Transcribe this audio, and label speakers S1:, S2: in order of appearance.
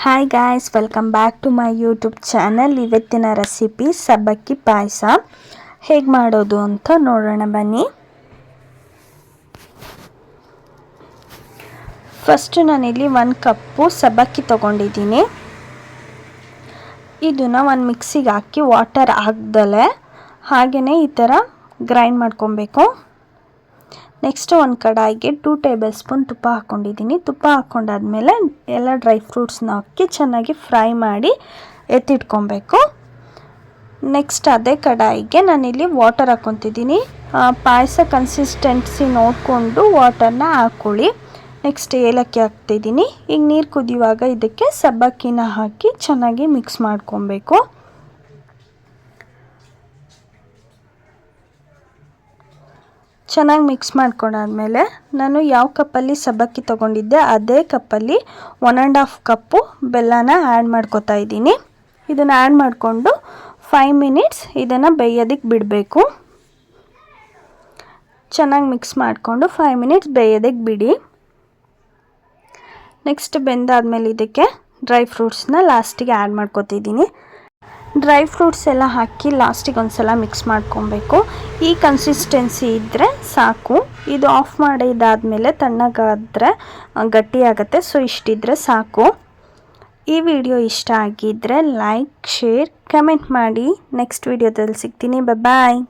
S1: Hi guys, welcome back to my YouTube channel. ಇವತ್ತಿನ recipe ಸಬ್ಬಕ್ಕಿ ಪಾಯಸ ಹೇಗೆ ಮಾಡೋದು ಅಂತ ನೋಡೋಣ ಬನ್ನಿ. ಫಸ್ಟ್ ನಾನಿಲ್ಲಿ 1 ಕಪ್ಪು ಸಬ್ಬಕ್ಕಿ ತೊಗೊಂಡಿದ್ದೀನಿ. ಇದನ್ನು ಒಂದು ಮಿಕ್ಸಿಗೆ ಹಾಕಿ ವಾಟರ್ ಹಾಕ್ದಲೆ ಹಾಗೆಯೇ ಈ ಥರ ಗ್ರೈಂಡ್ ಮಾಡ್ಕೊಬೇಕು. ನೆಕ್ಸ್ಟ್ ಒಂದು ಕಡಾಯಿಗೆ 2 ಟೇಬಲ್ ಸ್ಪೂನ್ ತುಪ್ಪ ಹಾಕ್ಕೊಂಡಿದ್ದೀನಿ. ತುಪ್ಪ ಹಾಕ್ಕೊಂಡಾದ್ಮೇಲೆ ಎಲ್ಲ ಡ್ರೈ ಫ್ರೂಟ್ಸ್ನ ಹಾಕಿ ಚೆನ್ನಾಗಿ ಫ್ರೈ ಮಾಡಿ ಎತ್ತಿಟ್ಕೊಬೇಕು. ನೆಕ್ಸ್ಟ್ ಅದೇ ಕಡಾಯಿಗೆ ನಾನಿಲ್ಲಿ ವಾಟರ್ ಹಾಕ್ಕೊತಿದ್ದೀನಿ. ಪಾಯಸ ಕನ್ಸಿಸ್ಟೆನ್ಸಿ ನೋಡಿಕೊಂಡು ವಾಟರ್ನ ಹಾಕ್ಕೊಳ್ಳಿ. ನೆಕ್ಸ್ಟ್ ಏಲಕ್ಕಿ ಹಾಕ್ತಿದ್ದೀನಿ. ಈಗ ನೀರು ಕುದಿಯುವಾಗ ಇದಕ್ಕೆ ಸಬ್ಬಕ್ಕಿನ ಹಾಕಿ ಚೆನ್ನಾಗಿ ಮಿಕ್ಸ್ ಮಾಡ್ಕೊಬೇಕು. ಚೆನ್ನಾಗಿ ಮಿಕ್ಸ್ ಮಾಡ್ಕೊಂಡಾದ್ಮೇಲೆ ನಾನು ಯಾವ ಕಪ್ಪಲ್ಲಿ ಸಬ್ಬಕ್ಕಿ ತೊಗೊಂಡಿದ್ದೆ ಅದೇ ಕಪ್ಪಲ್ಲಿ 1.5 ಕಪ್ಪು ಬೆಲ್ಲನ ಆ್ಯಡ್ ಮಾಡ್ಕೊತಾ ಇದ್ದೀನಿ. ಇದನ್ನು ಆ್ಯಡ್ ಮಾಡಿಕೊಂಡು 5 ಮಿನಿಟ್ಸ್ ಇದನ್ನು ಬೇಯೋದಕ್ಕೆ ಬಿಡಬೇಕು. ಚೆನ್ನಾಗಿ ಮಿಕ್ಸ್ ಮಾಡಿಕೊಂಡು 5 ಮಿನಿಟ್ಸ್ ಬೇಯೋದಕ್ಕೆ ಬಿಡಿ. ನೆಕ್ಸ್ಟ್ ಬೆಂದಾದ್ಮೇಲೆ ಇದಕ್ಕೆ ಡ್ರೈ ಫ್ರೂಟ್ಸ್ನ ಲಾಸ್ಟಿಗೆ ಆ್ಯಡ್ ಮಾಡ್ಕೊತಿದ್ದೀನಿ. ಡ್ರೈ ಫ್ರೂಟ್ಸ್ ಎಲ್ಲ ಹಾಕಿ ಲಾಸ್ಟಿಗೆ ಒಂದು ಸಲ ಮಿಕ್ಸ್ ಮಾಡ್ಕೊಬೇಕು. ಈ ಕನ್ಸಿಸ್ಟೆನ್ಸಿ ಇದ್ದರೆ ಸಾಕು. ಇದು ಆಫ್ ಮಾಡಿದಾದ್ಮೇಲೆ ತಣ್ಣಗಾದರೆ ಗಟ್ಟಿಯಾಗುತ್ತೆ. ಸೊ ಇಷ್ಟಿದ್ರೆ ಸಾಕು. ಈ ವಿಡಿಯೋ ಇಷ್ಟ ಆಗಿದ್ದರೆ ಲೈಕ್, ಶೇರ್, ಕಮೆಂಟ್ ಮಾಡಿ. ನೆಕ್ಸ್ಟ್ ವಿಡಿಯೋದಲ್ಲಿ ಸಿಗ್ತೀನಿ. ಬಾಯ್.